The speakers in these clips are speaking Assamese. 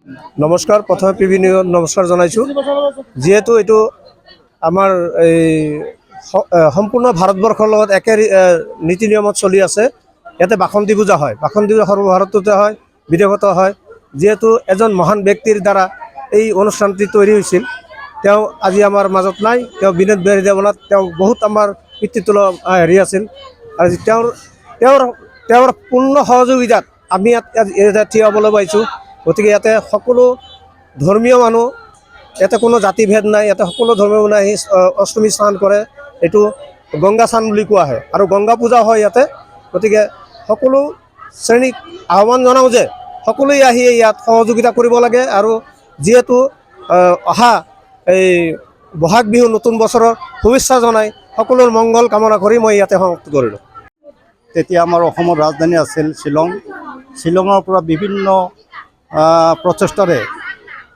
নমস্কাৰ। প্ৰথমে পিভি নিউজ নমস্কাৰ জনাইছোঁ। যিহেতু এইটো আমাৰ এই সম্পূৰ্ণ ভাৰতবৰ্ষৰ লগত একে নীতি নিয়মত চলি আছে। ইয়াতে বাসন্তী পূজা হয়, বাসন্তী পূজা সৰ্বভাৰততে হয়, বিদেশতো হয়। যিহেতু এজন মহান ব্যক্তিৰ দ্বাৰা এই অনুষ্ঠানটি তৈৰি হৈছিল, তেওঁ আজি আমাৰ মাজত নাই। তেওঁ বিনোদ বিহাৰী দেৱনাথ, তেওঁ বহুত আমাৰ পিতৃতুল্য হেৰি আছিল। আৰু তেওঁৰ পূৰ্ণ সহযোগিতাত আমি ইয়াত থিয় হ'বলৈ পাইছোঁ। গতিকে ইয়াতে সকলো ধৰ্মীয় মানুহ, ইয়াতে কোনো জাতিভেদ নাই, ইয়াতে সকলো ধৰ্মীয় মানুহ আহি অষ্টমী স্নান কৰে। এইটো গংগা স্নান বুলি কোৱা হয় আৰু গংগা পূজা হয় ইয়াতে। গতিকে সকলো শ্ৰেণীক আহ্বান জনাওঁ যে সকলোৱে আহি ইয়াত সহযোগিতা কৰিব লাগে। আৰু যিহেতু অহা এই বহাগ বিহু নতুন বছৰৰ শুভেচ্ছা জনাই সকলোৰ মংগল কামনা কৰি মই ইয়াতে সমাপ্ত কৰিলোঁ। তেতিয়া আমাৰ অসমৰ ৰাজধানী আছিল শ্বিলং। শ্বিলঙৰ পৰা বিভিন্ন প্ৰচেষ্টাৰে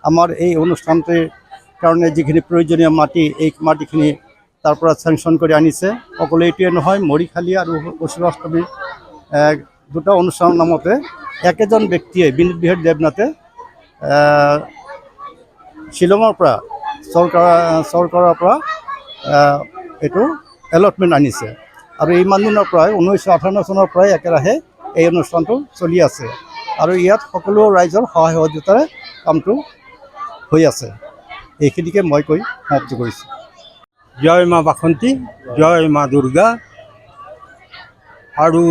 আমাৰ এই অনুষ্ঠানটিৰ কাৰণে যিখিনি প্ৰয়োজনীয় মাটি, এই মাটিখিনি তাৰ পৰা চেংচন কৰি আনিছে। অকল এইটোৱে নহয়, মৰিখালি আৰু অষ্টমী দুটা অনুষ্ঠানৰ নামতে একেজন ব্যক্তিয়ে, বিনোদ বিহাৰী দেৱনাথে শ্বিলঙৰ পৰা চৰকাৰৰ পৰা এইটো এলটমেণ্ট আনিছে। আৰু ইমান দিনৰ পৰাই 1958 চনৰ পৰাই একেৰাহে এই অনুষ্ঠানটো চলি আছে আৰু ইয়াত সকলো ৰাইজৰ সহায় সহযোগিতাৰে কামটো হৈ আছে। এইখিনিকে মই কৈ সমাপ্তি কৰিছোঁ। জয় মা বাসন্তী, জয় মা দুৰ্গা। আৰু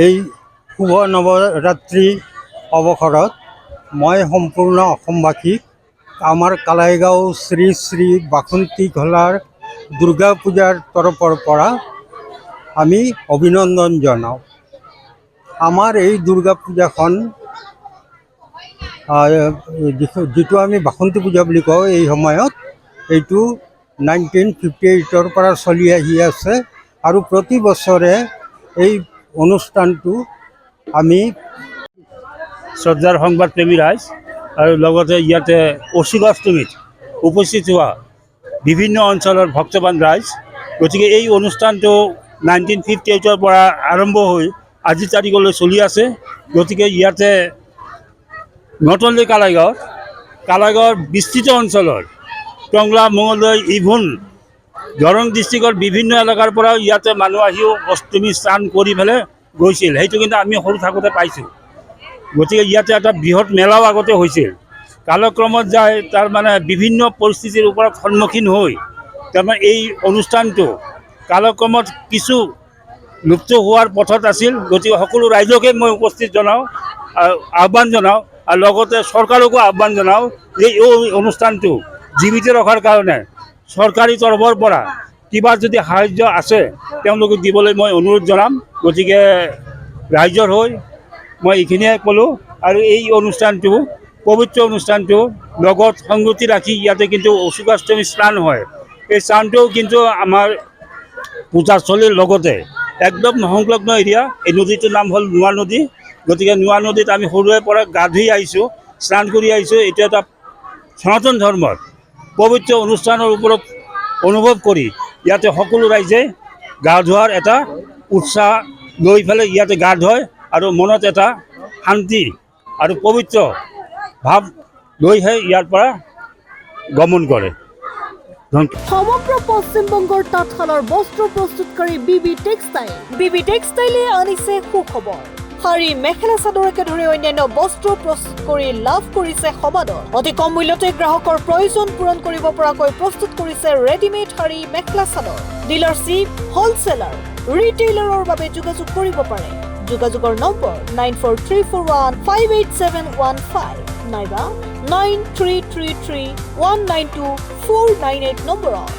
এই শুভ নৱৰাত্ৰি অৱসৰত মই সম্পূৰ্ণ অসমবাসীক আমাৰ কালাইগাঁও শ্ৰী শ্ৰী বাসন্তী ঘলাৰ দুৰ্গা পূজাৰ তৰফৰ পৰা আমি অভিনন্দন জনাওঁ। আমাৰ এই দুৰ্গা পূজাখন যিটো আমি বাসন্তী পূজা বুলি কওঁ, এই সময়ত এইটো 1958 পৰা চলি আহি আছে। আৰু প্ৰতি বছৰে এই অনুষ্ঠানটো আমি শ্ৰদ্ধাৰ সংবাদপ্ৰেমী ৰাইজ আৰু লগতে ইয়াতে অষ্টমীত উপস্থিত হোৱা বিভিন্ন অঞ্চলৰ ভক্তবান ৰাইজ। গতিকে এই অনুষ্ঠানটো 1958 পৰা আৰম্ভ হৈ আজিৰ তাৰিখলৈ চলি আছে। গতিকে ইয়াতে নট অনলি কালাইগাঁৱৰ বিস্তৃত অঞ্চলৰ টংলা, মঙলদৈ, ইভুন দৰং ডিষ্ট্ৰিক্টৰ বিভিন্ন এলেকাৰ পৰা ইয়াতে মানুহ আহিও অষ্টমী স্নান কৰি পেলাই গৈছিল। সেইটো কিন্তু আমি সৰু থাকোঁতে পাইছোঁ। গতিকে ইয়াতে এটা বৃহৎ মেলাও আগতে হৈছিল। কালক্ৰমত যায় তাৰমানে বিভিন্ন পৰিস্থিতিৰ ওপৰত সন্মুখীন হৈ তাৰমানে এই অনুষ্ঠানটো কালক্ৰমত কিছু লুপ্ত হোৱাৰ পথত আছিল। গতিকে সকলো ৰাইজকে মই উপস্থিত জনাওঁ, আহ্বান জনাওঁ, আৰু লগতে চৰকাৰকো আহ্বান জনাওঁ যে এই অনুষ্ঠানটো জীৱিত ৰখাৰ কাৰণে চৰকাৰী তৰফৰ পৰা কিবা যদি সাহাৰ্য আছে তেওঁলোকক দিবলৈ মই অনুৰোধ জনাম। গতিকে ৰাইজৰ হৈ মই এইখিনিয়ে ক'লোঁ। আৰু এই অনুষ্ঠানটো, পবিত্ৰ অনুষ্ঠানটো লগত সংগতি ৰাখি ইয়াতে কিন্তু অষ্টমী স্নান হয়। এই স্নানটোও কিন্তু আমাৰ পূজাস্থলীৰ লগতে একদম সংলগ্ন এৰিয়া। এই নদীটোৰ নাম হ'ল নোৱা নদী। গতিকে নোৱা নদীত আমি সৰুৰে পৰা গা ধুই আহিছোঁ, স্নান কৰি আহিছোঁ। এইটো এটা সনাতন ধৰ্মৰ পবিত্ৰ অনুষ্ঠানৰ ওপৰত অনুভৱ কৰি ইয়াতে সকলো ৰাইজে গা ধোৱাৰ এটা উৎসাহ লৈ পেলাই ইয়াতে গা ধুৱায় আৰু মনত এটা শান্তি আৰু পবিত্ৰ ভাৱ লৈহে ইয়াৰ পৰা গমন কৰে। সমগ্ৰ পশ্চিমবংগৰ তাঁতশালৰ বস্ত্ৰ প্ৰস্তুতকাৰী বিবি টেক্সটাইল। বিবি টেক্সটাইলে আনিছে সুখবৰ। শাৰী, মেখেলা চাদৰকে ধৰি অন্যান্য বস্ত্ৰ প্ৰস্তুত কৰি লাভ কৰিছে সমাদৰ। অতি কম মূল্যতে গ্ৰাহকৰ প্ৰয়োজন পূৰণ কৰিব পৰাকৈ প্ৰস্তুত কৰিছে ৰেডিমেড শাৰী, মেখেলা চাদৰ। ডিলাৰশ্বিপ, হ'লচেলাৰ, ৰিটেইলাৰৰ বাবে যোগাযোগ কৰিব পাৰে। যোগাযোগৰ নম্বৰ 9434158715 নাইবা 9333192498 নম্বৰত।